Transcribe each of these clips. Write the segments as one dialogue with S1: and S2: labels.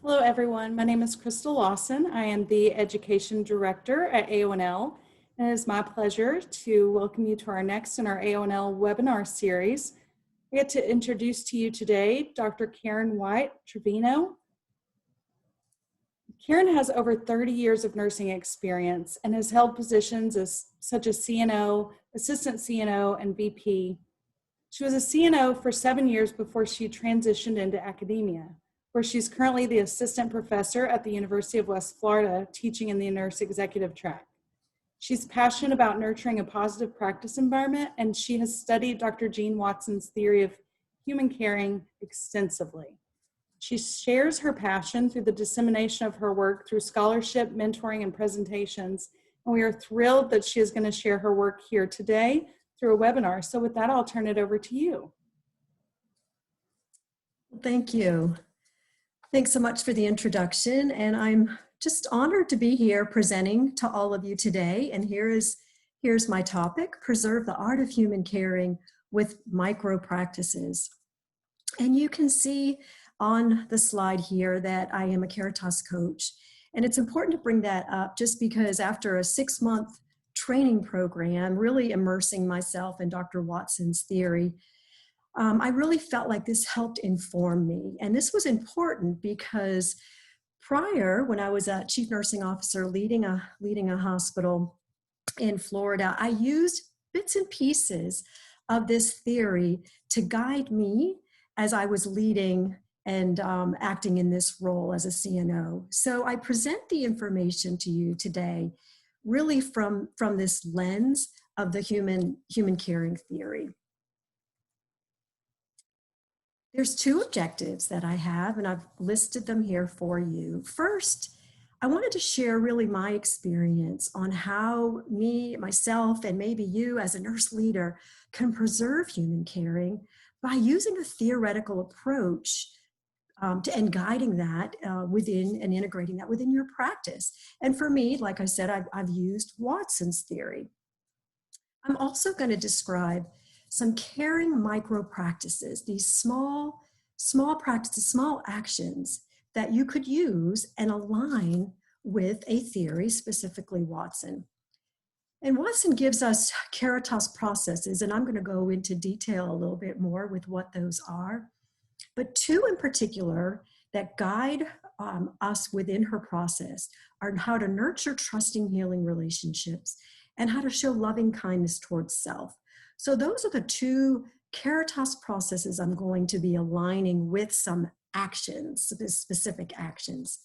S1: Hello, everyone. My name is Crystal Lawson. I am the Education Director at AONL, and it is my pleasure to welcome you to our next in our AONL webinar series. I get to introduce to you today Dr. Karen White Trevino. Karen has over 30 years of nursing experience and has held positions such as CNO, Assistant CNO, and VP. She was a CNO for 7 years before she transitioned into academia, where she's currently the assistant professor at the University of West Florida, teaching in the nurse executive track. She's passionate about nurturing a positive practice environment, and she has studied Dr. Jean Watson's theory of human caring extensively. She shares her passion through the dissemination of her work through scholarship, mentoring, and presentations, and we are thrilled that she is going to share her work here today through a webinar. So with that, I'll turn it over to you.
S2: Thank you. Thanks so much for the introduction, and I'm just honored to be here presenting to all of you today. And here's my topic: preserve the art of human caring with micro practices. And you can see on the slide here that I am a Caritas coach, and it's important to bring that up just because after a 6-month training program, really immersing myself in Dr. Watson's theory, I really felt like this helped inform me. And this was important because prior, when I was a chief nursing officer leading a hospital in Florida, I used bits and pieces of this theory to guide me as I was leading and acting in this role as a CNO. So I present the information to you today really from this lens of the human caring theory. There's 2 objectives that I have, and I've listed them here for you. First, I wanted to share really my experience on how myself, and maybe you as a nurse leader can preserve human caring by using a theoretical approach and guiding that within and integrating that within your practice. And for me, like I said, I've used Watson's theory. I'm also going to describe some caring micro practices, these small practices, small actions that you could use and align with a theory, specifically Watson. And Watson gives us Caritas processes, and I'm going to go into detail a little bit more with what those are. But 2 in particular that guide us within her process are how to nurture trusting, healing relationships and how to show loving kindness towards self. So those are the 2 Caritas processes I'm going to be aligning with some actions, specific actions.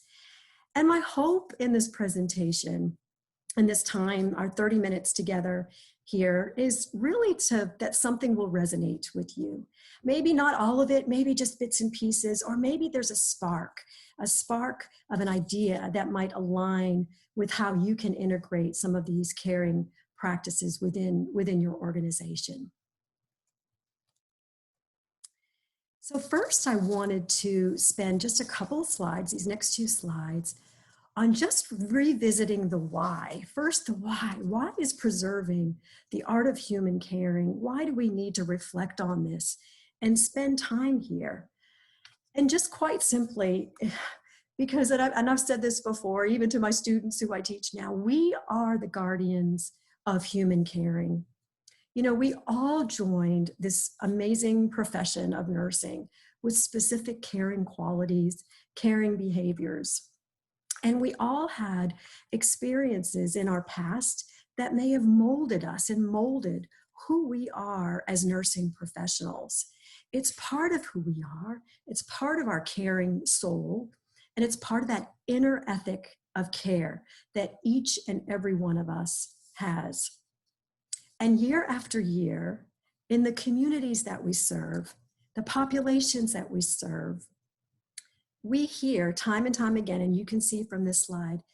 S2: And my hope in this presentation, and this time, our 30 minutes together here, is really that something will resonate with you. Maybe not all of it, maybe just bits and pieces, or maybe there's a spark of an idea that might align with how you can integrate some of these caring practices within your organization. So first, I wanted to spend just a couple of slides, these next 2 slides, on just revisiting the why. First, the why. Why is preserving the art of human caring? Why do we need to reflect on this and spend time here? And just quite simply, because, and I've said this before, even to my students who I teach now, we are the guardians of human caring. You know, we all joined this amazing profession of nursing with specific caring qualities, caring behaviors. And we all had experiences in our past that may have molded us and molded who we are as nursing professionals. It's part of who we are. It's part of our caring soul. And it's part of that inner ethic of care that each and every one of us has. And year after year, in the communities that we serve, the populations that we serve, we hear time and time again, and you can see from this slide,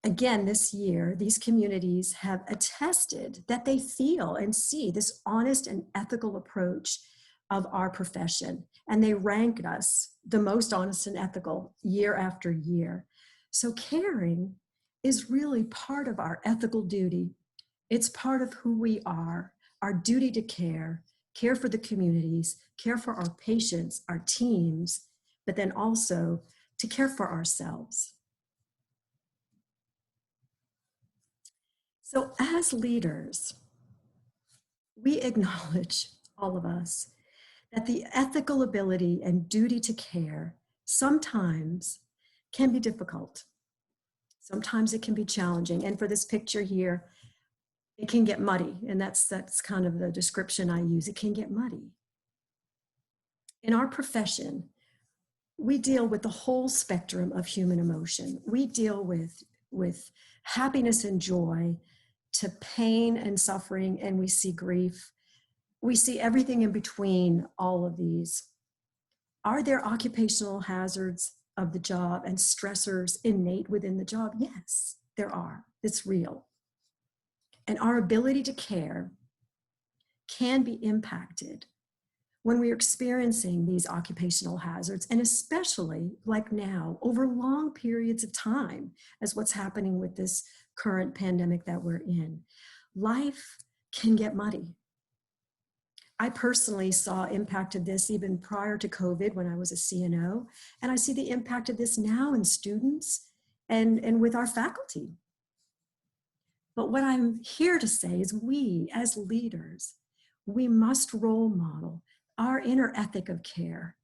S2: again this year, these communities have attested that they feel and see this honest and ethical approach of our profession. And they rank us the most honest and ethical year after year. So caring is really part of our ethical duty. It's part of who we are, our duty to care for the communities, care for our patients, our teams, but then also to care for ourselves. So as leaders, we acknowledge, all of us, that the ethical ability and duty to care sometimes can be difficult. Sometimes it can be challenging. And for this picture here, it can get muddy. And that's kind of the description I use. It can get muddy. In our profession, we deal with the whole spectrum of human emotion. We deal with happiness and joy to pain and suffering, and we see grief. We see everything in between all of these. Are there occupational hazards of the job and stressors innate within the job? Yes, there are. It's real. And our ability to care can be impacted when we're experiencing these occupational hazards, and especially like now, over long periods of time, as what's happening with this current pandemic that we're in. Life can get muddy. I personally saw impact of this even prior to COVID when I was a CNO, and I see the impact of this now in students and with our faculty. But what I'm here to say is we, as leaders, we must role model our inner ethic of care.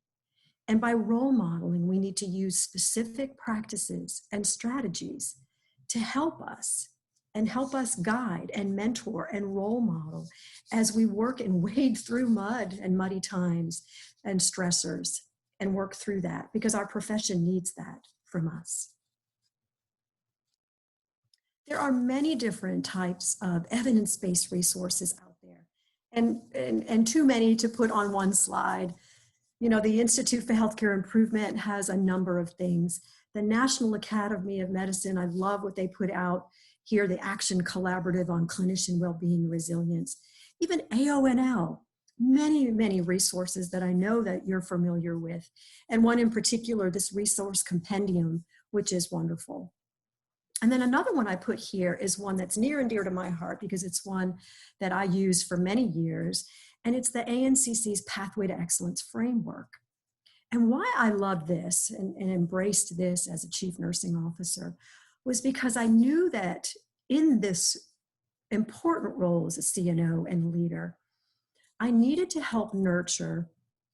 S2: And by role modeling, we need to use specific practices and strategies to help us and help us guide and mentor and role model as we work and wade through mud and muddy times and stressors and work through that, because our profession needs that from us. There are many different types of evidence-based resources out there, and too many to put on one slide. You know, the Institute for Healthcare Improvement has a number of things. The National Academy of Medicine, I love what they put out here, the Action Collaborative on Clinician Wellbeing and Resilience. Even AONL, many resources that I know that you're familiar with. And one in particular, this resource compendium, which is wonderful. And then another one I put here is one that's near and dear to my heart because it's one that I used for many years, and it's the ANCC's Pathway to Excellence framework. And why I loved this and embraced this as a chief nursing officer was because I knew that in this important role as a CNO and leader, I needed to help nurture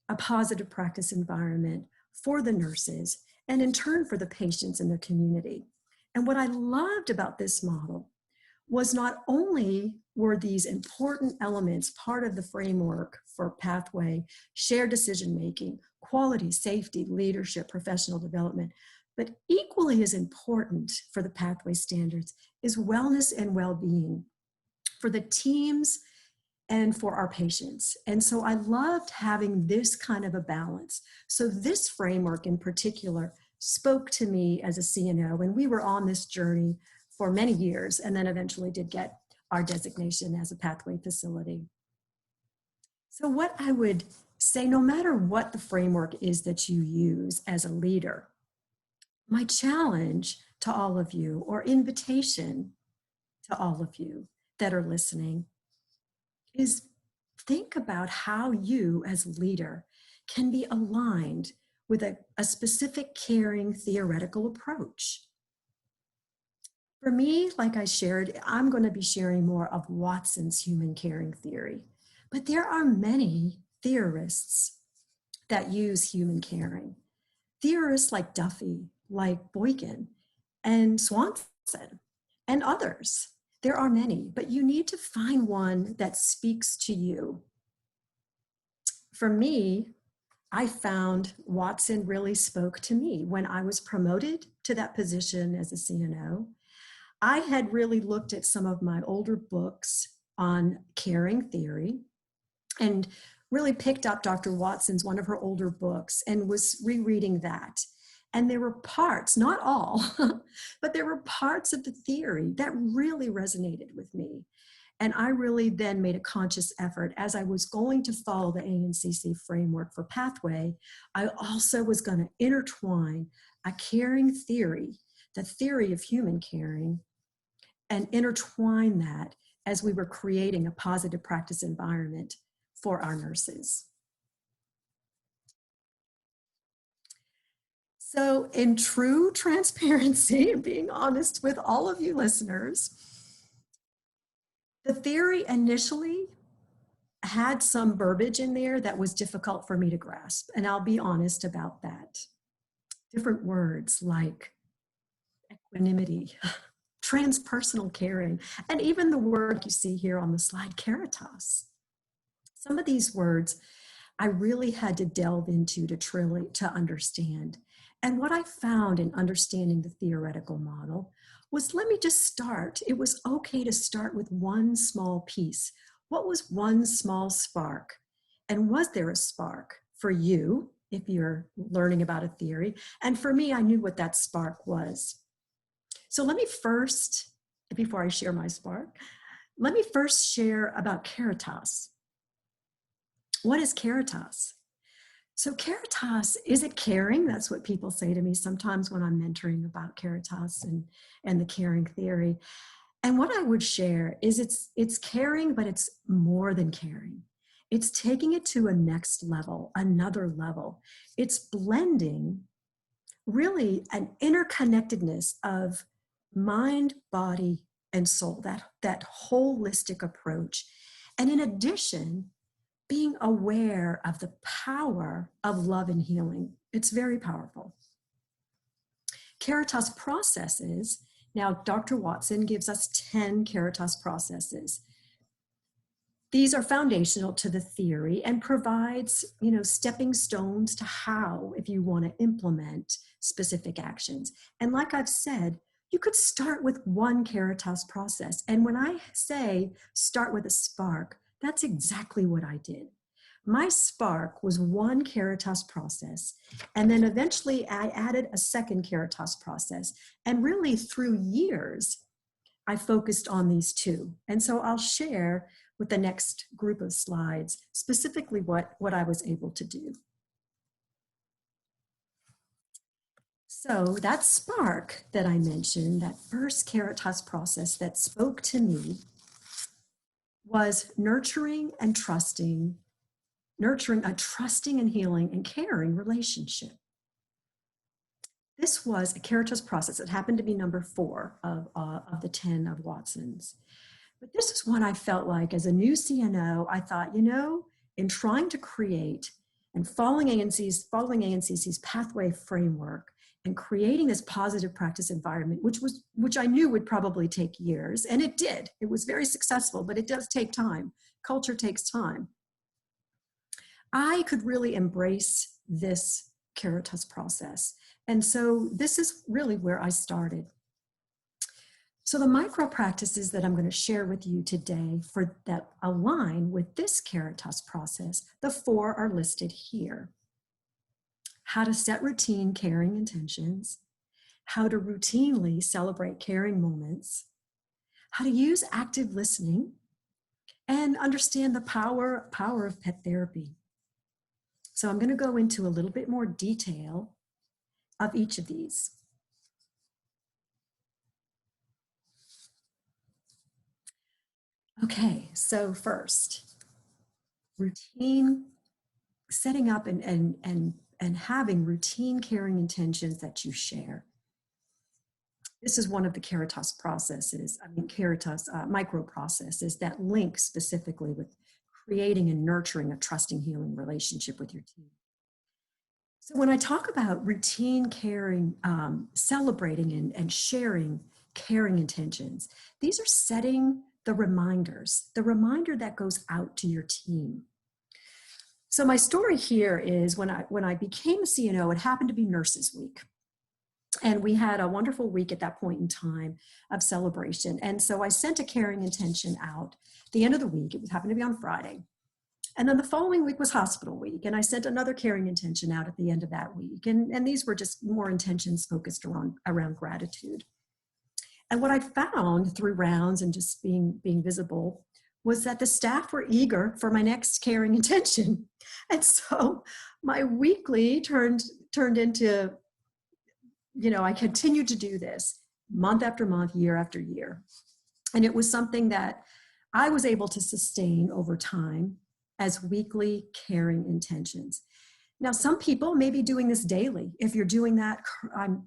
S2: a positive practice environment for the nurses and in turn for the patients in the community. And what I loved about this model was not only were these important elements part of the framework for Pathway, shared decision-making, quality, safety, leadership, professional development, but equally as important for the Pathway standards is wellness and well-being for the teams and for our patients. And so I loved having this kind of a balance. So this framework in particular spoke to me as a CNO, and we were on this journey for many years and then eventually did get our designation as a Pathway facility. So what I would say, no matter what the framework is that you use as a leader, my challenge to all of you, or invitation to all of you that are listening, is think about how you as a leader can be aligned with a specific caring theoretical approach. For me, like I shared, I'm going to be sharing more of Watson's human caring theory, but there are many theorists that use human caring. Theorists like Duffy, like Boykin, and Swanson, and others. There are many, but you need to find one that speaks to you. For me, I found Watson really spoke to me when I was promoted to that position as a CNO. I had really looked at some of my older books on caring theory and really picked up Dr. Watson's, one of her older books, and was rereading that. And there were parts, not all, but there were parts of the theory that really resonated with me. And I really then made a conscious effort as I was going to follow the ANCC framework for Pathway. I also was going to intertwine a caring theory, the theory of human caring, and intertwine that as we were creating a positive practice environment for our nurses. So, in true transparency and being honest with all of you listeners, the theory initially had some verbiage in there that was difficult for me to grasp. And I'll be honest about that. Different words like equanimity, transpersonal caring, and even the word you see here on the slide, caritas. Some of these words I really had to delve into to understand. And what I found in understanding the theoretical model was, let me just start. It was okay to start with one small piece. What was one small spark? And was there a spark for you if you're learning about a theory? And for me, I knew what that spark was. So let me first, before I share my spark, let me first share about caritas. What is caritas? So caritas, is it caring? That's what people say to me sometimes when I'm mentoring about caritas and the caring theory. And what I would share is it's caring, but it's more than caring. It's taking it to a next level, another level. It's blending really an interconnectedness of mind, body, and soul, that holistic approach. And in addition, being aware of the power of love and healing. It's very powerful. Caritas processes, now Dr. Watson gives us 10 Caritas processes. These are foundational to the theory and provides, stepping stones to how, if you want to implement specific actions. And like I've said, you could start with one Caritas process. And when I say start with a spark, that's exactly what I did. My spark was one Caritas process, and then eventually I added a second Caritas process. And really through years, I focused on these two. And so I'll share with the next group of slides specifically what I was able to do. So that spark that I mentioned, that first Caritas process that spoke to me, was nurturing a trusting and healing and caring relationship. This was a Caritas process. It happened to be number 4 of the 10 of Watson's. But this is one I felt like as a new CNO, I thought, in trying to create and following ANCC's pathway framework and creating this positive practice environment, which I knew would probably take years, and it did. It was very successful, but it does take time. Culture takes time. I could really embrace this Caritas process. And so this is really where I started. So the micro practices that I'm going to share with you today that align with this Caritas process, the 4 are listed here. How to set routine caring intentions, how to routinely celebrate caring moments, how to use active listening, and understand the power of pet therapy. So I'm going to go into a little bit more detail of each of these. Okay, so first, routine, setting up and having routine caring intentions that you share. This is one of the Caritas processes, Caritas micro processes that link specifically with creating and nurturing a trusting, healing relationship with your team. So when I talk about routine caring, celebrating and sharing caring intentions, these are setting the reminder that goes out to your team. So my story here is when I became a CNO, it happened to be Nurses Week. And we had a wonderful week at that point in time of celebration. And so I sent a caring intention out at the end of the week. It happened to be on Friday. And then the following week was hospital week. And I sent another caring intention out at the end of that week. And these were just more intentions focused around gratitude. And what I found through rounds and just being visible was that the staff were eager for my next caring intention. And so my weekly turned into, I continued to do this month after month, year after year. And it was something that I was able to sustain over time as weekly caring intentions. Now, some people may be doing this daily. If you're doing that,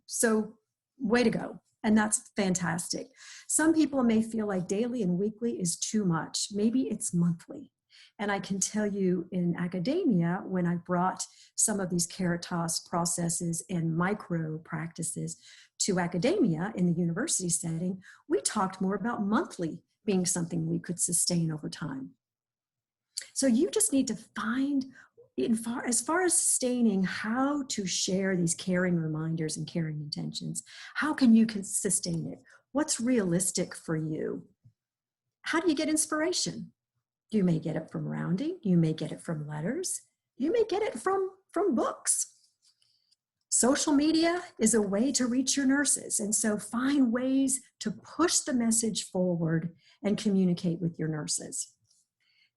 S2: so way to go. And that's fantastic. Some people may feel like daily and weekly is too much. Maybe it's monthly. And I can tell you in academia, when I brought some of these Caritas processes and micro practices to academia in the university setting, we talked more about monthly being something we could sustain over time. So you just need to find, as far as sustaining, how to share these caring reminders and caring intentions. How can you sustain it? What's realistic for you? How do you get inspiration? You may get it from rounding. You may get it from letters. You may get it from books. Social media is a way to reach your nurses. And so find ways to push the message forward and communicate with your nurses.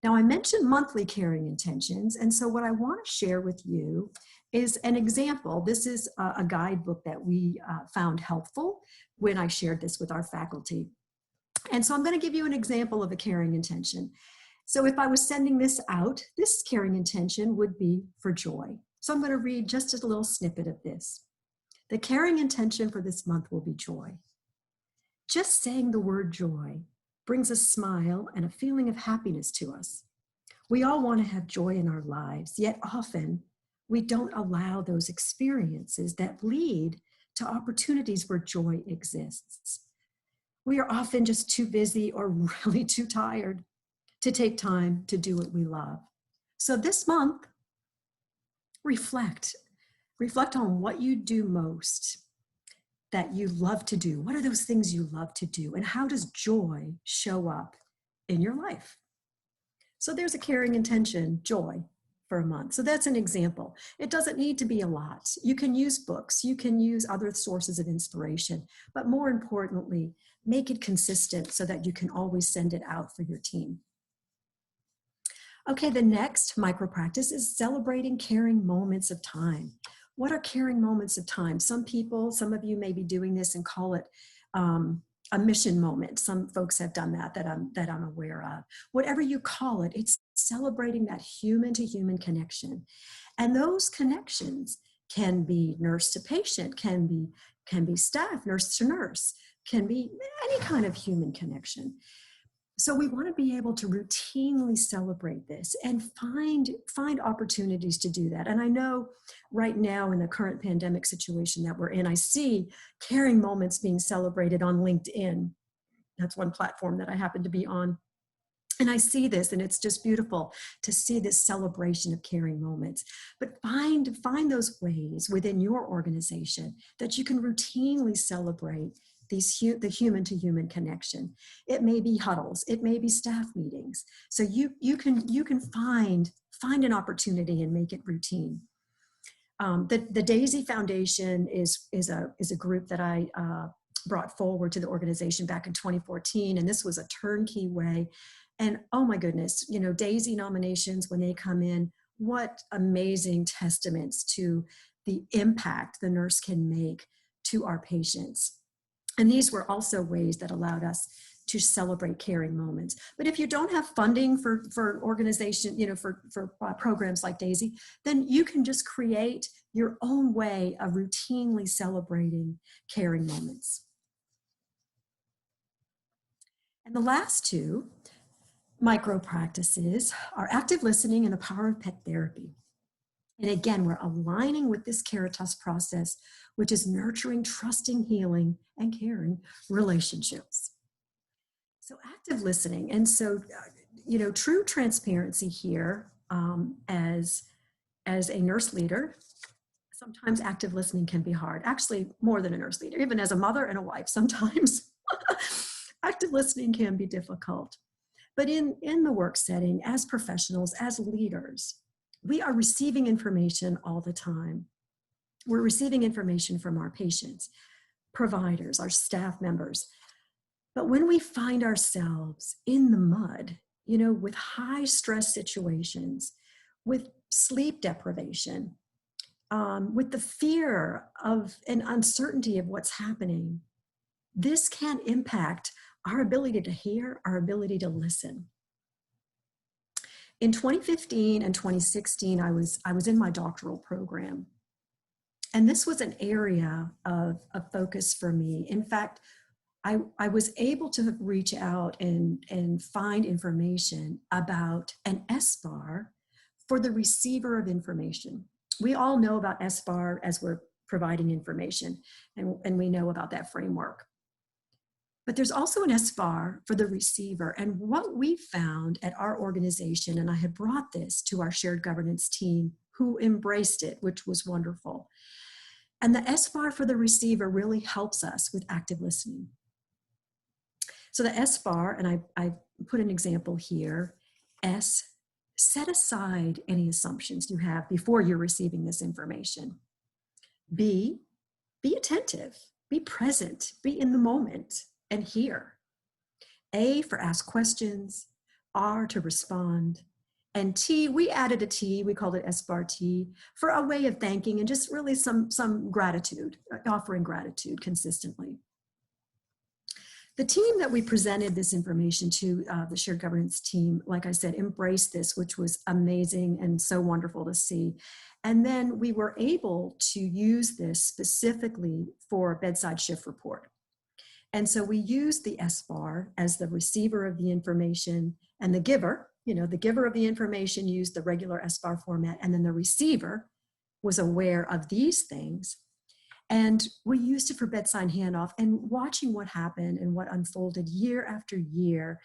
S2: Now, I mentioned monthly caring intentions. And so what I want to share with you is an example. This is a guidebook that we found helpful when I shared this with our faculty. And so I'm going to give you an example of a caring intention. So if I was sending this out, this caring intention would be for joy. So I'm going to read just a little snippet of this. The caring intention for this month will be joy. Just saying the word joy brings a smile and a feeling of happiness to us. We all want to have joy in our lives, yet often we don't allow those experiences that lead to opportunities where joy exists. We are often just too busy or really too tired to take time to do what we love. So this month, reflect on what you do most that you love to do. What are those things you love to do? And how does joy show up in your life? So there's a caring intention, joy, for a month. So that's an example. It doesn't need to be a lot. You can use books, you can use other sources of inspiration, but more importantly, make it consistent so that you can always send it out for your team. Okay, the next micro practice is celebrating caring moments of time. What are caring moments of time? Some of you may be doing this and call it a mission moment. Some folks have done that I'm aware of. Whatever you call it, it's celebrating that human to human connection. And those connections can be nurse to patient, can be staff, nurse to nurse, can be any kind of human connection. So we want to be able to routinely celebrate this and find opportunities to do that. And I know right now in the current pandemic situation that we're in, I see caring moments being celebrated on LinkedIn. That's one platform that I happen to be on. And I see this, and it's just beautiful to see this celebration of caring moments. But find those ways within your organization that you can routinely celebrate the human-to-human connection. It may be huddles, it may be staff meetings. So you can find an opportunity and make it routine. The DAISY Foundation is a group that I brought forward to the organization back in 2014, and this was a turnkey way. And oh my goodness, DAISY nominations, when they come in, what amazing testaments to the impact the nurse can make to our patients. And these were also ways that allowed us to celebrate caring moments. But if you don't have funding for organization, for programs like DAISY, then you can just create your own way of routinely celebrating caring moments. And the last two micro practices are active listening and the power of pet therapy. And again, we're aligning with this Caritas process, which is nurturing, trusting, healing, and caring relationships. So active listening. And so, true transparency here as a nurse leader, sometimes active listening can be hard. Actually, more than a nurse leader, even as a mother and a wife, sometimes active listening can be difficult. But in the work setting, as professionals, as leaders, we are receiving information all the time. We're receiving information from our patients, providers, our staff members. But when we find ourselves in the mud, with high stress situations, with sleep deprivation, with the fear of and uncertainty of what's happening, this can impact our ability to hear, our ability to listen. In 2015 and 2016, I was in my doctoral program. And this was an area of focus for me. In fact, I was able to reach out and find information about an SBAR for the receiver of information. We all know about SBAR as we're providing information, and we know about that framework. But there's also an SBAR for the receiver. And what we found at our organization, and I had brought this to our shared governance team who embraced it, which was wonderful. And the SBAR for the receiver really helps us with active listening. So the SBAR, and I put an example here, S, set aside any assumptions you have before you're receiving this information. B, be attentive, be present, be in the moment and hear. A, for ask questions, R, to respond, and T, we added a T, we called it SBAR T, for a way of thanking and just really some gratitude, offering gratitude consistently. The team that we presented this information to, the shared governance team, like I said, embraced this, which was amazing and so wonderful to see. And then we were able to use this specifically for a bedside shift report. And so we used the SBAR as the receiver of the information, and the giver, the giver of the information used the regular SBAR format, and then the receiver was aware of these things. And we used it for bedside handoff, and watching what happened and what unfolded year after year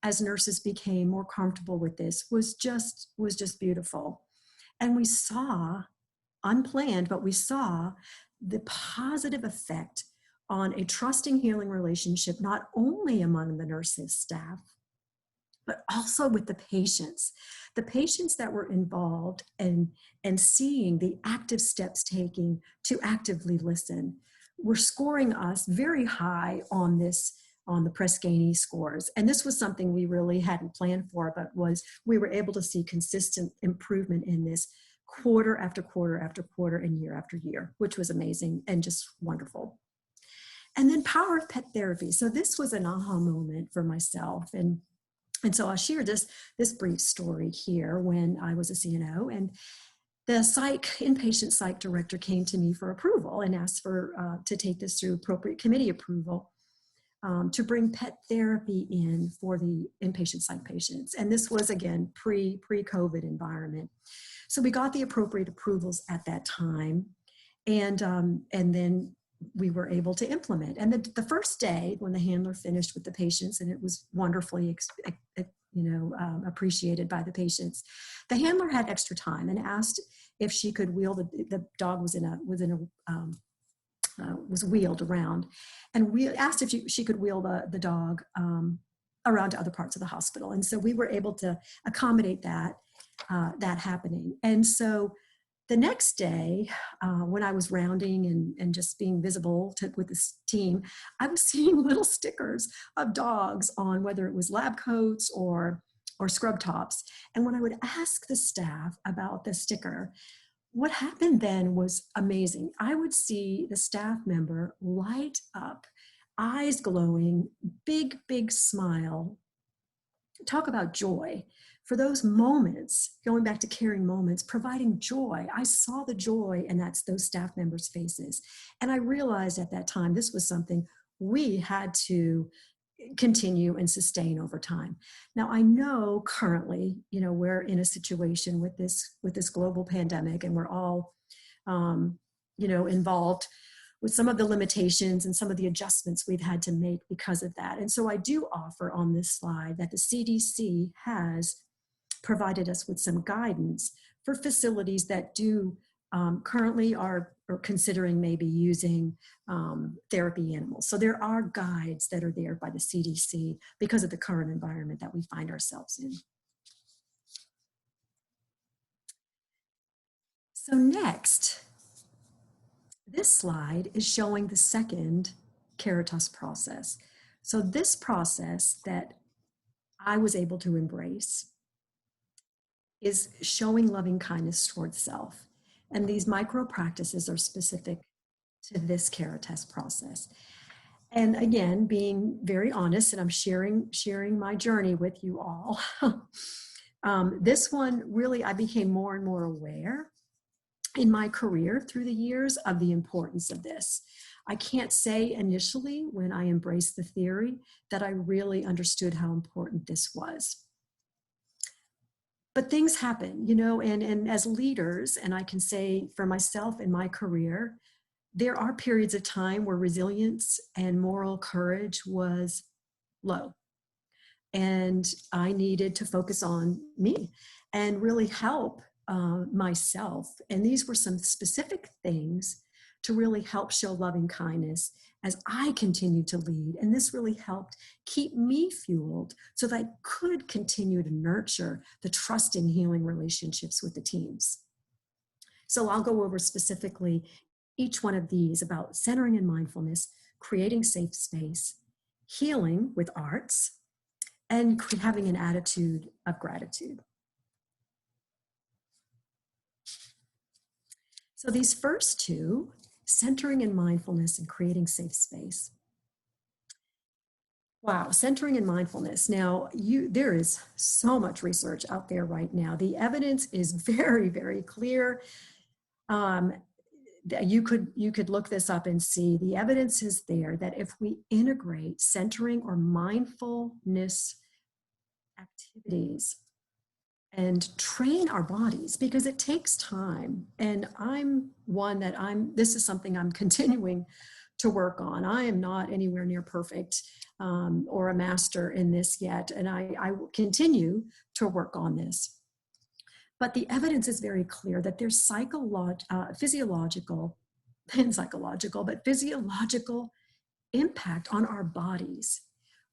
S2: as nurses became more comfortable with this was just beautiful. And we saw, unplanned, but we saw the positive effect on a trusting, healing relationship, not only among the nurses staff, but also with the patients that were involved and seeing the active steps taking to actively listen. Were scoring us very high on the Press-Ganey scores. And this was something we really hadn't planned for, but we were able to see consistent improvement in this quarter after quarter after quarter and year after year, which was amazing and just wonderful. And then power of pet therapy. So this was an aha moment for myself. And so I'll share this brief story here when I was a CNO, and the inpatient psych director came to me for approval and asked to take this through appropriate committee approval to bring pet therapy in for the inpatient psych patients. And this was, again, pre-COVID environment. So we got the appropriate approvals at that time, and then we were able to implement. And the first day when the handler finished with the patients, and it was wonderfully appreciated by the patients, the handler had extra time and asked if she could wheel the dog was wheeled around, and we asked if she could wheel the dog around to other parts of the hospital. And so we were able to accommodate that happening. And so the next day, when I was rounding and just being visible with this team, I was seeing little stickers of dogs on whether it was lab coats or scrub tops. And when I would ask the staff about the sticker, what happened then was amazing. I would see the staff member light up, eyes glowing, big smile, talk about joy. For those moments, going back to caring moments, providing joy, I saw the joy in those staff members' faces. And I realized at that time, this was something we had to continue and sustain over time. Now, I know currently, we're in a situation with this global pandemic, and we're all, involved with some of the limitations and some of the adjustments we've had to make because of that. And so I do offer on this slide that the CDC has provided us with some guidance for facilities that do currently are considering maybe using therapy animals. So there are guides that are there by the CDC because of the current environment that we find ourselves in. So next, this slide is showing the second Caritas process. So this process that I was able to embrace is showing loving kindness towards self. And these micro practices are specific to this Caritas process. And again, being very honest, and I'm sharing my journey with you all, This one really, I became more and more aware in my career through the years of the importance of this. I can't say initially when I embraced the theory that I really understood how important this was. But things happen, and as leaders, and I can say for myself in my career, there are periods of time where resilience and moral courage was low. And I needed to focus on me and really help myself. And these were some specific things to really help show loving kindness as I continued to lead. And this really helped keep me fueled so that I could continue to nurture the trusting, healing relationships with the teams. So I'll go over specifically each one of these about centering in mindfulness, creating safe space, healing with arts, and having an attitude of gratitude. So these first two, centering in mindfulness and creating safe space. Wow, centering in mindfulness. Now, there is so much research out there right now. The evidence is very, very clear. You could look this up and see the evidence is there that if we integrate centering or mindfulness activities and train our bodies, because it takes time, and this is something I'm continuing to work on. I am not anywhere near perfect or a master in this yet, and I will continue to work on this. But the evidence is very clear that there's physiological and psychological, but physiological impact on our bodies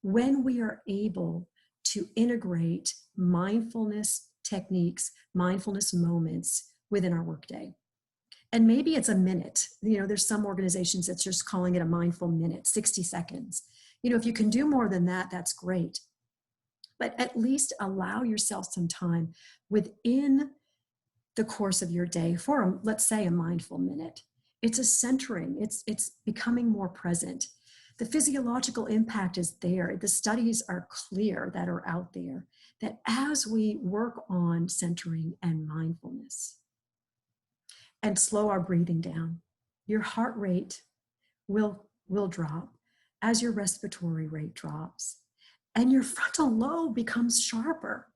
S2: when we are able to integrate mindfulness techniques, mindfulness moments within our workday. And maybe it's a minute. There's some organizations that's just calling it a mindful minute, 60 seconds. If you can do more than that, that's great. But at least allow yourself some time within the course of your day for, let's say, a mindful minute. It's a centering, it's becoming more present. The physiological impact is there. The studies are clear that are out there that as we work on centering and mindfulness and slow our breathing down, your heart rate will drop as your respiratory rate drops, and your frontal lobe becomes sharper.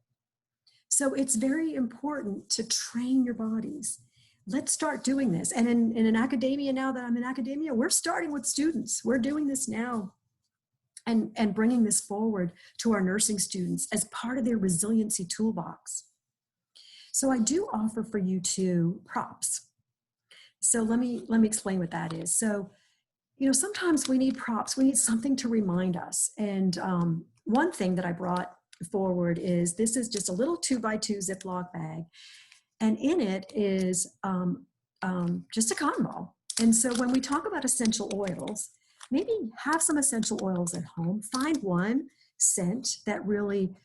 S2: So it's very important to train your bodies. Let's start doing this. And in an academia, now that I'm in academia, we're starting with students. We're doing this now and bringing this forward to our nursing students as part of their resiliency toolbox. So I do offer for you two props. So let me explain what that is. So, sometimes we need props. We need something to remind us. And one thing that I brought forward is this is just a little 2x2 Ziploc bag. And in it is just a cotton ball. And so when we talk about essential oils, maybe have some essential oils at home. Find one scent that really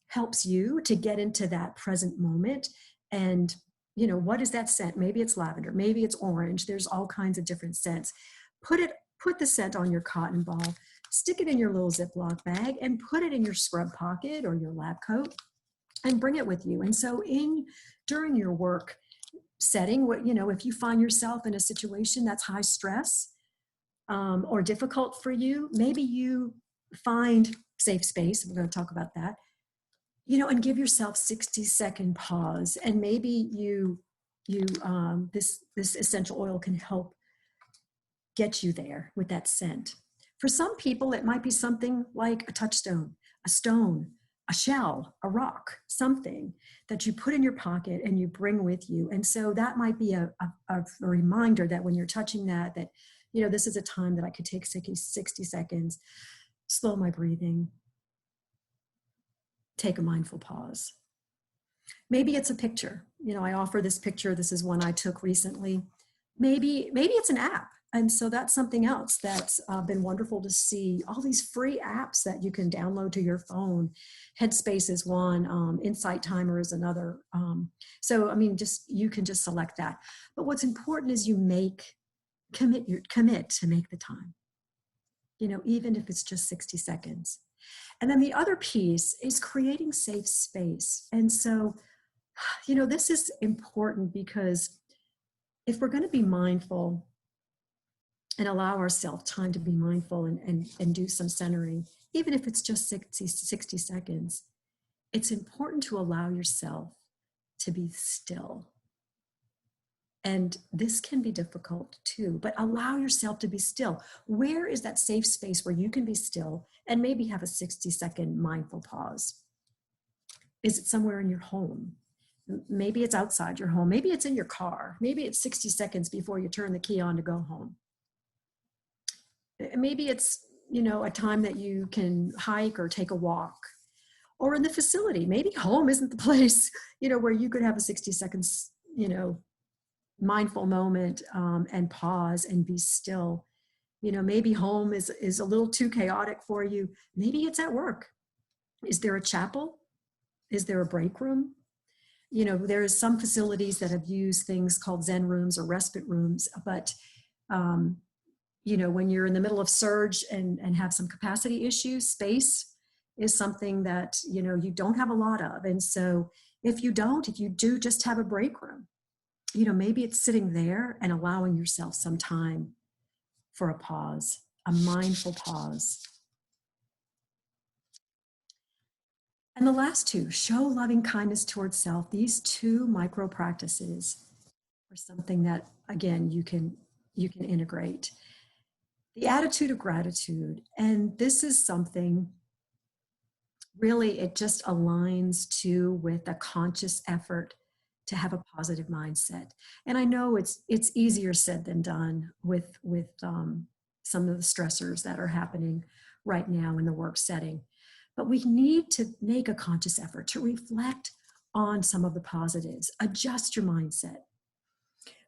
S2: helps you to get into that present moment. And, what is that scent? Maybe it's lavender, maybe it's orange. There's all kinds of different scents. Put the scent on your cotton ball, stick it in your little Ziploc bag, and put it in your scrub pocket or your lab coat and bring it with you. And so during your work setting, if you find yourself in a situation that's high stress or difficult for you, maybe you find safe space. We're going to talk about that, and give yourself 60-second pause. And maybe this essential oil can help get you there with that scent. For some people, it might be something like a touchstone, a stone, a shell, a rock, something that you put in your pocket and you bring with you. And so that might be a reminder that when you're touching that this is a time that I could take 60 seconds, slow my breathing, take a mindful pause. Maybe it's a picture. I offer this picture. This is one I took recently. Maybe it's an app. And so that's something else that's been wonderful to see. All these free apps that you can download to your phone. Headspace is one, Insight Timer is another. You can just select that. But what's important is you commit to make the time. Even if it's just 60 seconds. And then the other piece is creating safe space. And so, this is important because if we're going to be mindful and allow ourselves time to be mindful and do some centering, even if it's just 60 seconds, it's important to allow yourself to be still. And this can be difficult too, but allow yourself to be still. Where is that safe space where you can be still and maybe have a 60-second mindful pause? Is it somewhere in your home? Maybe it's outside your home. Maybe it's in your car. Maybe it's 60 seconds before you turn the key on to go home. Maybe it's, a time that you can hike or take a walk, or in the facility. Maybe home isn't the place, where you could have a 60 seconds, mindful moment and pause and be still. Maybe home is a little too chaotic for you. Maybe it's at work. Is there a chapel? Is there a break room? There is some facilities that have used things called Zen rooms or respite rooms, but when you're in the middle of surge and have some capacity issues, space is something that, you don't have a lot of. And so if you do just have a break room, maybe it's sitting there and allowing yourself some time for a pause, a mindful pause. And the last two, show loving kindness towards self. These two micro practices are something that, again, you can integrate. The attitude of gratitude, and this is something really, it just aligns with a conscious effort to have a positive mindset. And I know it's easier said than done with some of the stressors that are happening right now in the work setting. But we need to make a conscious effort to reflect on some of the positives, adjust your mindset.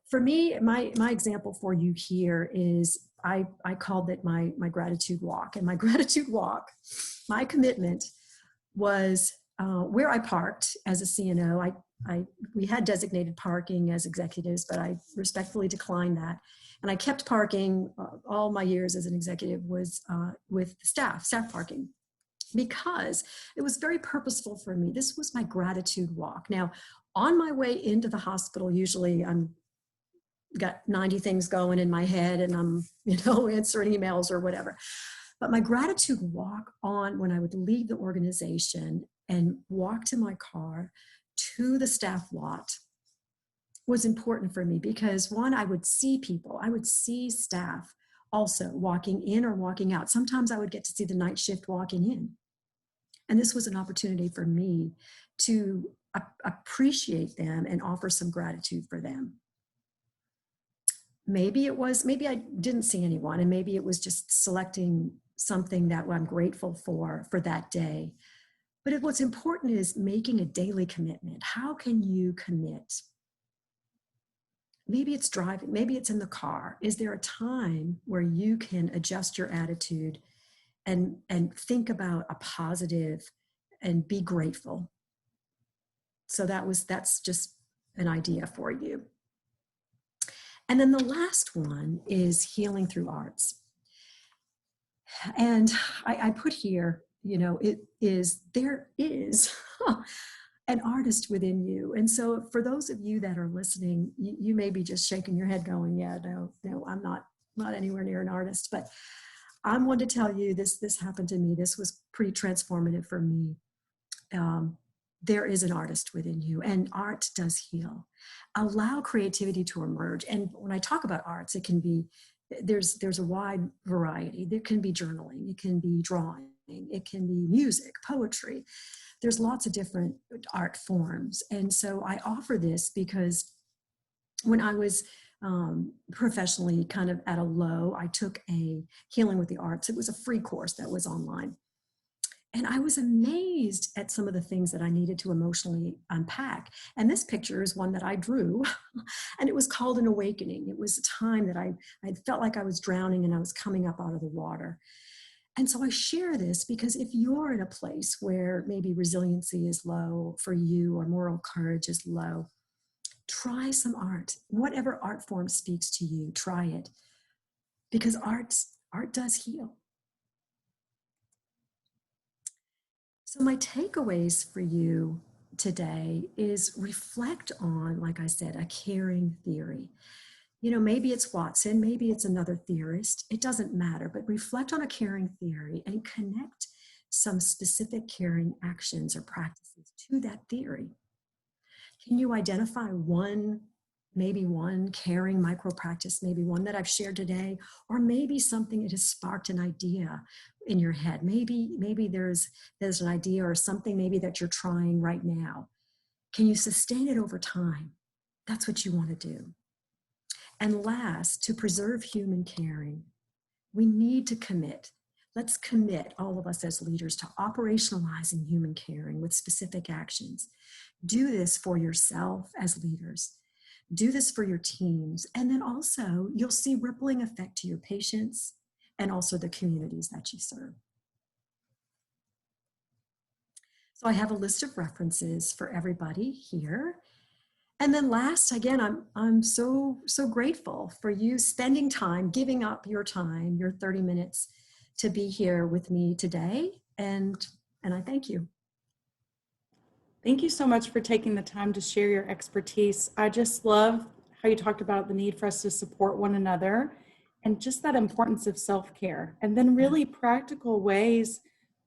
S2: For me, my example for you here is I called it my gratitude walk. And my gratitude walk, my commitment was where I parked as a CNO. We had designated parking as executives, but I respectfully declined that. And I kept parking all my years as an executive was with staff parking, because it was very purposeful for me. This was my gratitude walk. Now, on my way into the hospital, usually I'm got 90 things going in my head and I'm, answering emails or whatever. But my gratitude walk on when I would leave the organization and walk to my car to the staff lot was important for me because, one, I would see people, I would see staff also walking in or walking out. Sometimes I would get to see the night shift walking in. And this was an opportunity for me to appreciate them and offer some gratitude for them. Maybe I didn't see anyone, and maybe it was just selecting something that I'm grateful for that day. But what's important is making a daily commitment. How can you commit? Maybe it's driving, maybe it's in the car. Is there a time where you can adjust your attitude and think about a positive and be grateful? So that's just an idea for you. And then the last one is healing through arts. And I put here, there is an artist within you. And so for those of you that are listening, you may be just shaking your head going, yeah, no, I'm not anywhere near an artist. But I'm one to tell you this happened to me. This was pretty transformative for me. There is an artist within you, and art does heal. Allow creativity to emerge. And when I talk about arts, it can be, there's a wide variety. There can be journaling, it can be drawing, it can be music, poetry. There's lots of different art forms. And so I offer this because when I was professionally kind of at a low, I took a Healing with the Arts. It was a free course that was online. And I was amazed at some of the things that I needed to emotionally unpack. And this picture is one that I drew, and it was called An Awakening. It was a time that I felt like I was drowning and I was coming up out of the water. And so I share this because if you're in a place where maybe resiliency is low for you or moral courage is low, try some art. Whatever art form speaks to you, try it. Because art does heal. So my takeaways for you today is reflect on, like I said, a caring theory. Maybe it's Watson, maybe it's another theorist. It doesn't matter, but reflect on a caring theory and connect some specific caring actions or practices to that theory. Can you identify maybe one caring micro practice, maybe one that I've shared today, or maybe something that has sparked an idea in your head? Maybe there's an idea or something maybe that you're trying right now. Can you sustain it over time? That's what you want to do. And last, to preserve human caring, we need to commit. Let's commit, all of us as leaders, to operationalizing human caring with specific actions. Do this for yourself as leaders. Do this for your teams. And then also, you'll see rippling effect to your patients and also the communities that you serve. So I have a list of references for everybody here. And then last, again, I'm so grateful for you spending time, giving up your time, your 30 minutes to be here with me today. And I thank you.
S1: Thank you so much for taking the time to share your expertise. I just love how you talked about the need for us to support one another and just that importance of self-care, and then really practical ways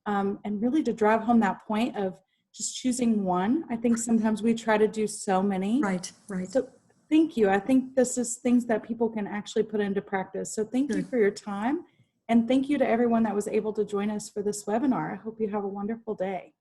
S1: and really to drive home that point of just choosing one. I think sometimes we try to do so many.
S2: Right.
S1: So thank you. I think this is things that people can actually put into practice. So thank you for your time. And thank you to everyone that was able to join us for this webinar. I hope you have a wonderful day.